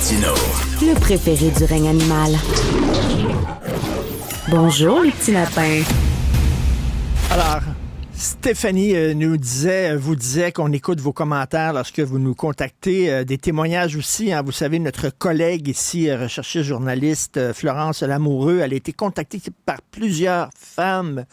Martineau. Le préféré du règne animal. Bonjour, les petits lapins. Alors, Stéphanie vous disait qu'on écoute vos commentaires lorsque vous nous contactez, des témoignages aussi. Hein, vous savez, notre collègue ici, recherchiste journaliste, Florence Lamoureux, elle a été contactée par plusieurs femmes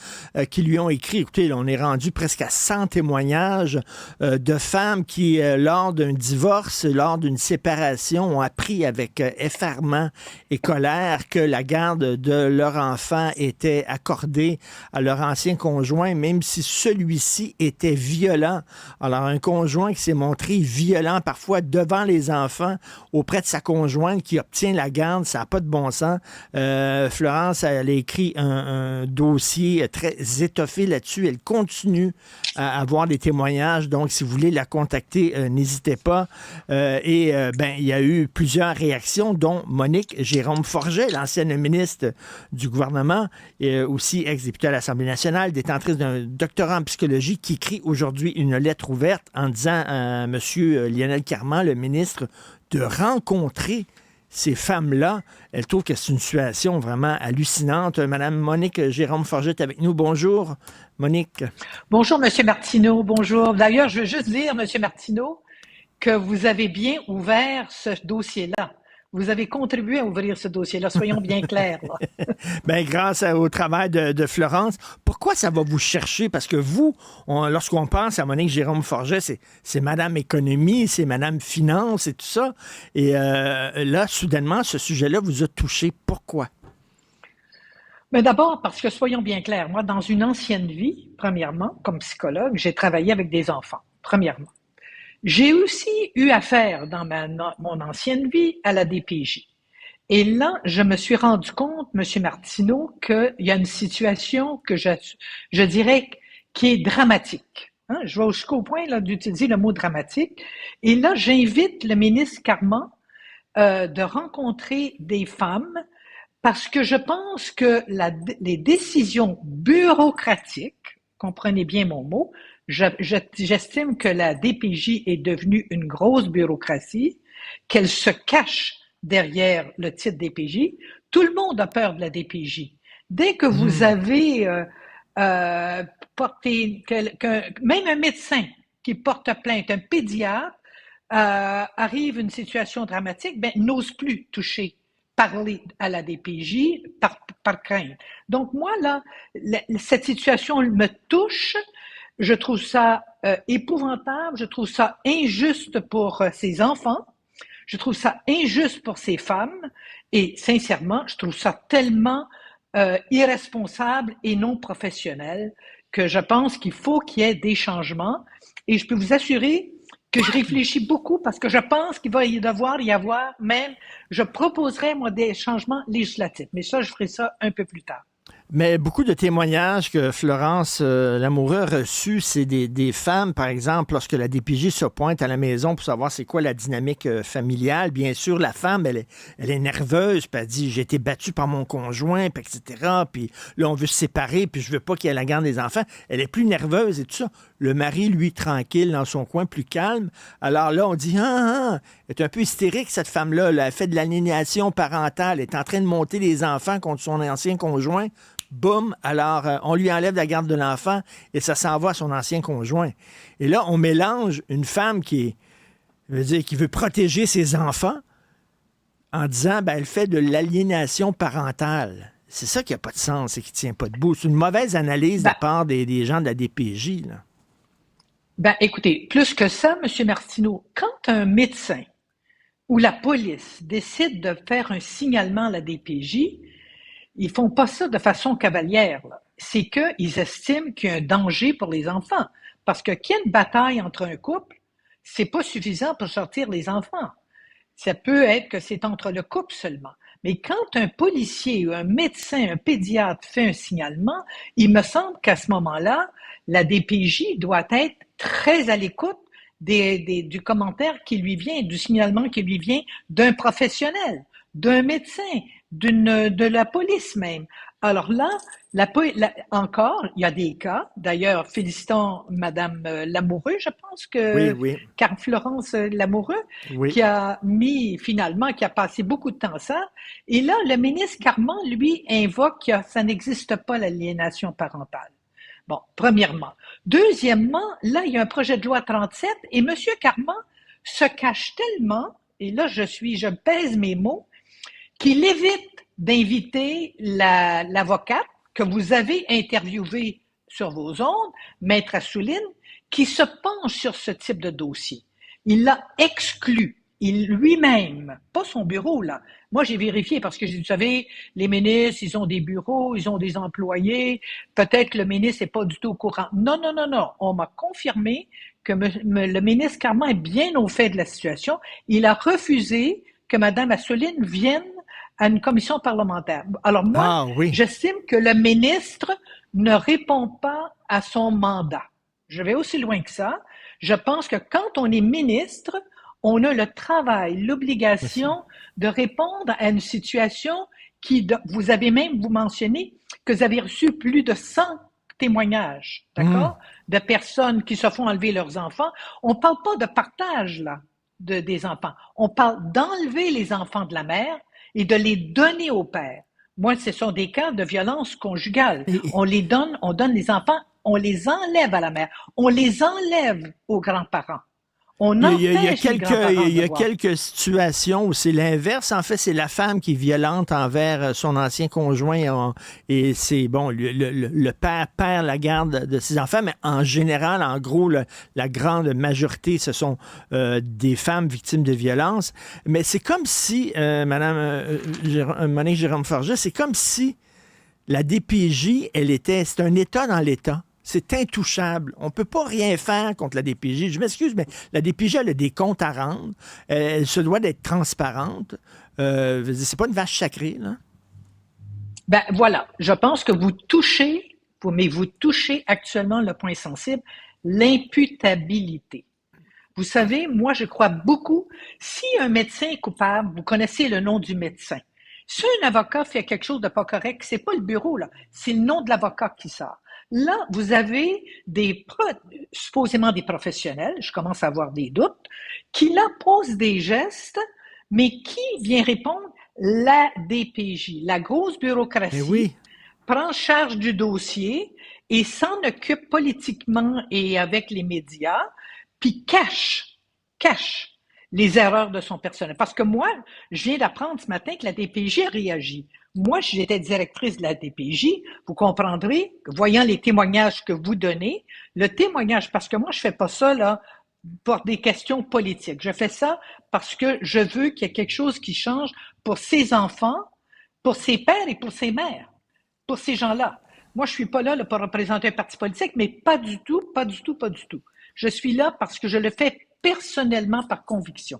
qui lui ont écrit. Écoutez, là, on est rendu presque à 100 témoignages de femmes qui, lors d'un divorce, lors d'une séparation, ont appris avec effarement et colère que la garde de leur enfant était accordée à leur ancien conjoint, même si celui-ci était violent. Alors, un conjoint qui s'est montré violent parfois devant les enfants auprès de sa conjointe qui obtient la garde, ça n'a pas de bon sens. Florence, elle a écrit un dossier très étoffé là-dessus. Elle continue à avoir des témoignages. Donc, si vous voulez la contacter, n'hésitez pas. Il y a eu plusieurs réactions, dont Monique Jérôme Forget, l'ancienne ministre du gouvernement, et aussi ex-députée à l'Assemblée nationale, détentrice d'un doctorat en psychologie, qui écrit aujourd'hui une lettre ouverte en disant à M. Lionel Carman, le ministre, de rencontrer ces femmes-là. Elle trouve que c'est une situation vraiment hallucinante. Madame Monique Jérôme Forget est avec nous. Bonjour, Monique. Bonjour, M. Martineau. Bonjour. D'ailleurs, je veux juste dire, M. Martineau, que vous avez bien ouvert ce dossier-là. Vous avez contribué à ouvrir ce dossier-là, soyons bien clairs. Bien, grâce au travail de Florence. Pourquoi ça va vous chercher? Parce que vous, lorsqu'on pense à Monique Jérôme Forget, c'est Madame Économie, c'est Madame Finance et tout ça. Et là, soudainement, ce sujet-là vous a touché. Pourquoi? Mais d'abord, parce que soyons bien clairs, moi, dans une ancienne vie, premièrement, comme psychologue, j'ai travaillé avec des enfants, premièrement. J'ai aussi eu affaire dans mon ancienne vie à la DPJ. Et là, je me suis rendu compte, M. Martineau, qu'il y a une situation que je dirais qui est dramatique. Hein? Je vais jusqu'au point là, d'utiliser le mot dramatique. Et là, j'invite le ministre Carman de rencontrer des femmes parce que je pense que les décisions bureaucratiques, comprenez bien mon mot, j'estime que la DPJ est devenue une grosse bureaucratie, qu'elle se cache derrière le titre DPJ. Tout le monde a peur de la DPJ. Dès que vous avez porté, même un médecin qui porte plainte, un pédiatre, arrive une situation dramatique, n'ose plus parler à la DPJ par crainte. Donc moi, là, cette situation me touche. Je trouve ça épouvantable, je trouve ça injuste pour ces enfants, je trouve ça injuste pour ces femmes et sincèrement, je trouve ça tellement irresponsable et non professionnel que je pense qu'il faut qu'il y ait des changements et je peux vous assurer que je réfléchis beaucoup parce que je pense qu'il va devoir y avoir même, je proposerai moi des changements législatifs, mais ça, je ferai ça un peu plus tard. Mais beaucoup de témoignages que Florence Lamoureux a reçus, c'est des femmes, par exemple, lorsque la DPJ se pointe à la maison pour savoir c'est quoi la dynamique familiale. Bien sûr, la femme, elle est nerveuse, puis elle dit « j'ai été battue par mon conjoint », puis etc. Puis là, on veut se séparer, puis je veux pas qu'il y ait la garde des enfants. Elle est plus nerveuse et tout ça. Le mari, lui, tranquille, dans son coin, plus calme. Alors là, on dit « elle est un peu hystérique, cette femme-là. Là. Elle fait de l'aliénation parentale. Elle est en train de monter les enfants contre son ancien conjoint. » Boum, alors on lui enlève la garde de l'enfant et ça s'en va à son ancien conjoint. Et là, on mélange une femme qui veut protéger ses enfants en disant elle fait de l'aliénation parentale. C'est ça qui n'a pas de sens et qui ne tient pas debout. C'est une mauvaise analyse de la part des gens de la DPJ. Là. Écoutez, plus que ça, M. Martineau, quand un médecin ou la police décide de faire un signalement à la DPJ, ils font pas ça de façon cavalière. Là. C'est qu'ils estiment qu'il y a un danger pour les enfants. Parce que qu'il y ait une bataille entre un couple, c'est pas suffisant pour sortir les enfants. Ça peut être que c'est entre le couple seulement. Mais quand un policier ou un médecin, un pédiatre fait un signalement, il me semble qu'à ce moment-là, la DPJ doit être très à l'écoute du commentaire qui lui vient, du signalement qui lui vient d'un professionnel, d'un médecin, de la police même. Alors là, encore, il y a des cas. D'ailleurs, félicitons Madame Lamoureux, je pense Oui, que oui, Florence Lamoureux, oui. qui a mis finalement, qui a passé beaucoup de temps à ça. Et là, le ministre Carman, lui, invoque que ça n'existe pas l'aliénation parentale. Bon, premièrement. Deuxièmement, là, il y a un projet de loi 37 et Monsieur Carman se cache tellement, et là, je pèse mes mots, qu'il évite d'inviter l'avocate que vous avez interviewée sur vos ondes, Maître Assouline, qui se penche sur ce type de dossier. Il l'a exclu. Il lui-même, pas son bureau, là. Moi, j'ai vérifié parce que, vous savez, les ministres, ils ont des bureaux, ils ont des employés. Peut-être que le ministre n'est pas du tout au courant. Non, non, non, non. On m'a confirmé que le ministre Carman est bien au fait de la situation. Il a refusé que Mme Assouline vienne à une commission parlementaire. Alors moi, Ah oui. j'estime que le ministre ne répond pas à son mandat. Je vais aussi loin que ça. Je pense que quand on est ministre, on a le travail, l'obligation de répondre à une situation vous avez même, vous mentionné que vous avez reçu plus de 100 témoignages, d'accord, de personnes qui se font enlever leurs enfants. On ne parle pas de partage, là, des enfants. On parle d'enlever les enfants de la mère et de les donner au père. Moi, ce sont des cas de violence conjugale. On donne les enfants, on les enlève à la mère, on les enlève aux grands-parents. On empêche les grands-parents il y de a voir. quelques situations où c'est l'inverse. En fait, c'est la femme qui est violente envers son ancien conjoint et c'est bon, le père perd la garde de ses enfants, mais en général, en gros, la grande majorité, ce sont des femmes victimes de violences. Mais c'est comme si, Monique Jérôme Forget, c'est comme si la DPJ, c'est un État dans l'État. C'est intouchable. On ne peut pas rien faire contre la DPJ. Je m'excuse, mais la DPJ, elle a des comptes à rendre. Elle se doit d'être transparente. C'est pas une vache sacrée, là. Ben voilà, je pense que vous touchez actuellement le point sensible, l'imputabilité. Vous savez, moi, je crois beaucoup, si un médecin est coupable, vous connaissez le nom du médecin. Si un avocat fait quelque chose de pas correct, c'est pas le bureau, là, c'est le nom de l'avocat qui sort. Là, vous avez supposément des professionnels, je commence à avoir des doutes, qui là posent des gestes, mais qui vient répondre? La DPJ, la grosse bureaucratie, Oui. prend charge du dossier et s'en occupe politiquement et avec les médias, puis cache les erreurs de son personnel. Parce que moi, je viens d'apprendre ce matin que la DPJ a réagi. Moi, si j'étais directrice de la DPJ, vous comprendrez, voyant les témoignages que vous donnez, le témoignage, parce que moi, je fais pas ça, là, pour des questions politiques. Je fais ça parce que je veux qu'il y ait quelque chose qui change pour ses enfants, pour ses pères et pour ses mères, pour ces gens-là. Moi, je suis pas là pour représenter un parti politique, mais pas du tout, pas du tout, pas du tout. Je suis là parce que je le fais personnellement par conviction.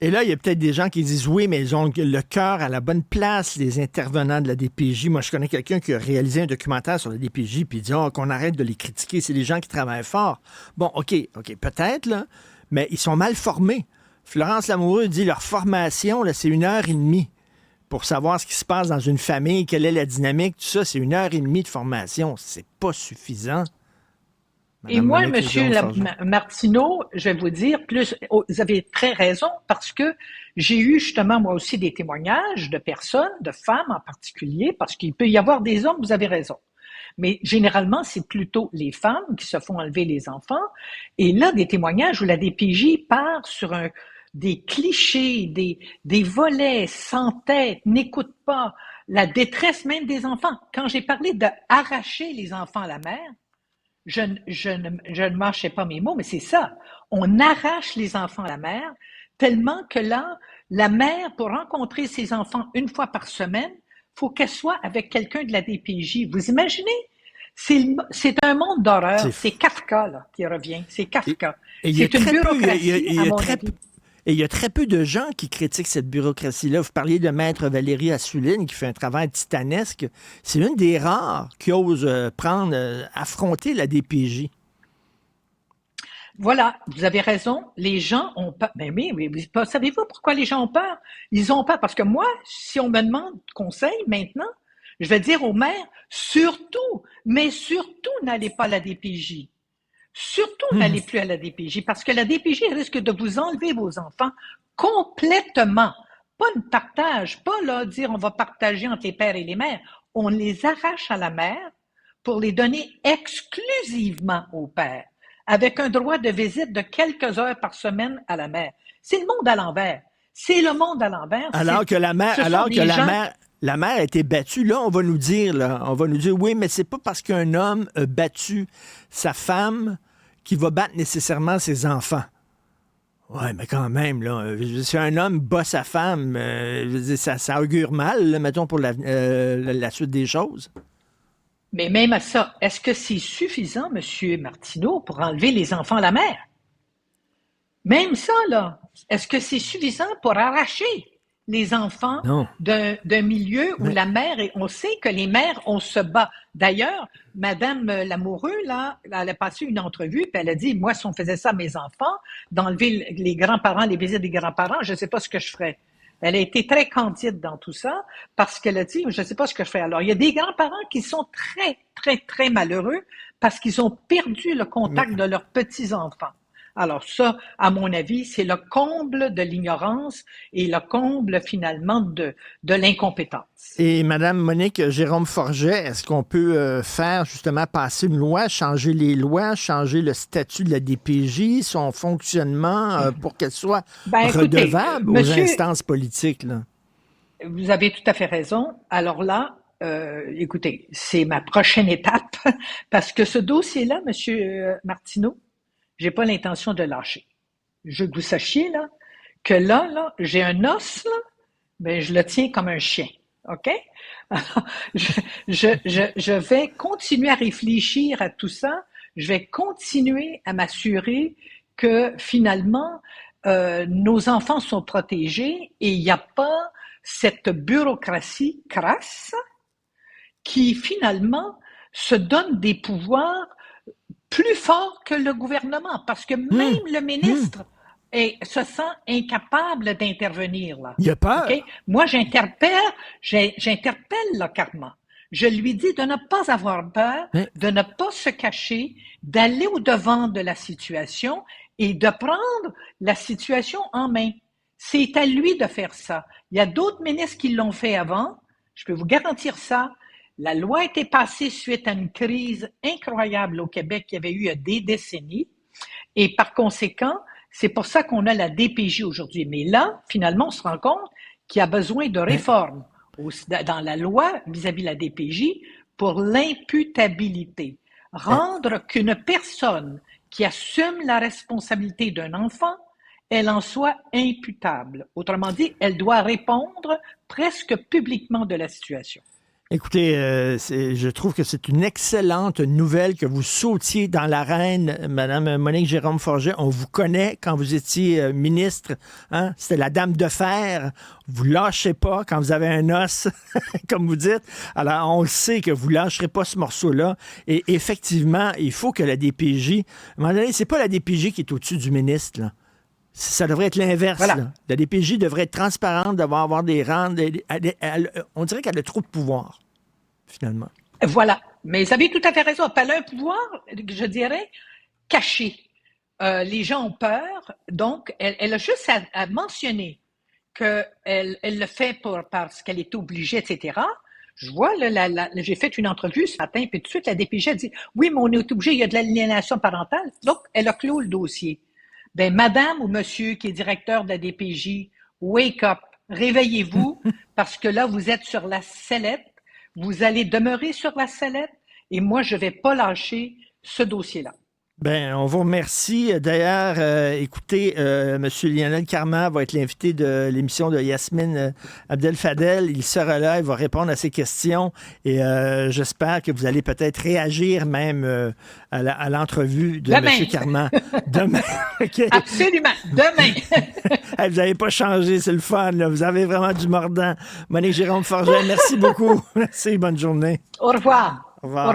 Et là, il y a peut-être des gens qui disent oui, mais ils ont le cœur à la bonne place, les intervenants de la DPJ. Moi, je connais quelqu'un qui a réalisé un documentaire sur la DPJ, puis il dit qu'on arrête de les critiquer, c'est des gens qui travaillent fort. Bon, OK, peut-être, là, mais ils sont mal formés. Florence Lamoureux dit leur formation, là, c'est 1 heure et demie pour savoir ce qui se passe dans une famille, quelle est la dynamique, tout ça, c'est 1 heure et demie de formation. C'est pas suffisant. Et Madame moi, Monique Monsieur Jérôme-Forget. Martineau, je vais vous dire, vous avez très raison, parce que j'ai eu justement moi aussi des témoignages de personnes, de femmes en particulier, parce qu'il peut y avoir des hommes, vous avez raison. Mais généralement, c'est plutôt les femmes qui se font enlever les enfants. Et là, des témoignages où la DPJ part sur des clichés, des volets sans tête, n'écoute pas la détresse même des enfants. Quand j'ai parlé d'arracher les enfants à la mère, je ne mâchais pas mes mots, mais c'est ça. On arrache les enfants à la mère tellement que là, la mère, pour rencontrer ses enfants 1 fois par semaine, faut qu'elle soit avec quelqu'un de la DPJ. Vous imaginez? C'est un monde d'horreur. C'est Kafka, là, qui revient. C'est Kafka. Et il y a C'est une très peu, bureaucratie, à mon avis. et il y a très peu de gens qui critiquent cette bureaucratie-là. Vous parliez de Maître Valérie Assouline qui fait un travail titanesque. C'est une des rares qui ose affronter la DPJ. Voilà, vous avez raison. Les gens ont peur. Mais savez-vous pourquoi les gens ont peur? Ils ont peur parce que moi, si on me demande conseil maintenant, Je vais dire aux mères, surtout, mais surtout, n'allez pas à la DPJ. Surtout, n'allez plus à la DPJ, parce que la DPJ risque de vous enlever vos enfants complètement. Pas un partage, pas là dire on va partager entre les pères et les mères. On les arrache à la mère pour les donner exclusivement au père, avec un droit de visite de quelques heures par semaine à la mère. C'est le monde à l'envers. C'est le monde à l'envers. Alors que la mère, la mère a été battue. Là, on va nous dire, oui, mais c'est pas parce qu'un homme a battu sa femme qu'il va battre nécessairement ses enfants. Ouais, mais quand même, là, si un homme bat sa femme, ça augure mal, là, mettons, pour la suite des choses. Mais même à ça, est-ce que c'est suffisant, M. Martineau, pour enlever les enfants à la mère? Même ça, là, est-ce que c'est suffisant pour arracher les enfants d'un milieu où la mère, on sait que les mères, on se bat. D'ailleurs, Madame Lamoureux, là, elle a passé une entrevue, puis elle a dit, moi, si on faisait ça à mes enfants, d'enlever les grands-parents, les visites des grands-parents, je ne sais pas ce que je ferais. Elle a été très candide dans tout ça parce qu'elle a dit, je ne sais pas ce que je ferais. Alors, il y a des grands-parents qui sont très, très, très malheureux parce qu'ils ont perdu le contact de leurs petits-enfants. Alors ça, à mon avis, c'est le comble de l'ignorance et le comble, finalement, de l'incompétence. Et Mme Monique Jérôme Forget, est-ce qu'on peut faire, justement, passer une loi, changer les lois, changer le statut de la DPJ, son fonctionnement, pour qu'elle soit redevable aux instances politiques, là? Vous avez tout à fait raison. Alors là, écoutez, c'est ma prochaine étape, parce que ce dossier-là, M. Martineau, j'ai pas l'intention de lâcher. Je veux que vous sachiez, là, que là, j'ai un os, là, ben, je le tiens comme un chien. OK? Alors, je vais continuer à réfléchir à tout ça. Je vais continuer à m'assurer que, finalement, nos enfants sont protégés et il n'y a pas cette bureaucratie crasse qui, finalement, se donne des pouvoirs plus fort que le gouvernement, parce que même le ministre se sent incapable d'intervenir, là. Il y a peur. Okay? Moi, j'interpelle le karma. Je lui dis de ne pas avoir peur, de ne pas se cacher, d'aller au-devant de la situation et de prendre la situation en main. C'est à lui de faire ça. Il y a d'autres ministres qui l'ont fait avant. Je peux vous garantir ça. La loi a été passée suite à une crise incroyable au Québec qu'il y avait eu il y a des décennies. Et par conséquent, c'est pour ça qu'on a la DPJ aujourd'hui. Mais là, finalement, on se rend compte qu'il y a besoin de réformes dans la loi vis-à-vis de la DPJ pour l'imputabilité. Rendre qu'une personne qui assume la responsabilité d'un enfant, elle en soit imputable. Autrement dit, elle doit répondre presque publiquement de la situation. Écoutez, je trouve que c'est une excellente nouvelle que vous sautiez dans l'arène, Mme Monique Jérôme Forget. On vous connaît quand vous étiez ministre. Hein? C'était la dame de fer. Vous lâchez pas quand vous avez un os, comme vous dites. Alors, on le sait que vous lâcherez pas ce morceau-là. Et effectivement, il faut que la DPJ... À un moment donné, c'est pas la DPJ qui est au-dessus du ministre, là. Ça devrait être l'inverse. Voilà. Là. La DPJ devrait être transparente, devrait avoir des rangs. On dirait qu'elle a trop de pouvoir, finalement. Voilà. Mais vous avez tout à fait raison. Elle a un pouvoir, je dirais, caché. Les gens ont peur. Donc, elle a juste à mentionner qu'elle le fait parce qu'elle est obligée, etc. Je vois, là, j'ai fait une entrevue ce matin, puis tout de suite, la DPJ a dit « Oui, mais on est obligé, il y a de l'aliénation parentale. » Donc, elle a clos le dossier. Ben, madame ou monsieur qui est directeur de la DPJ, wake up, réveillez-vous, parce que là, vous êtes sur la sellette, vous allez demeurer sur la sellette, et moi, je ne vais pas lâcher ce dossier-là. Ben, on vous remercie. D'ailleurs, écoutez, M. Lionel Carman va être l'invité de l'émission de Yasmine Abdel-Fadel. Il sera là, il va répondre à ces questions et j'espère que vous allez peut-être réagir même à l'entrevue de M. Carman. Demain. Okay. Absolument, demain. Hey, vous n'avez pas changé, c'est le fun. Là. Vous avez vraiment du mordant. Monique Jérôme Forget, merci beaucoup. Merci, bonne journée. Au revoir. Au revoir.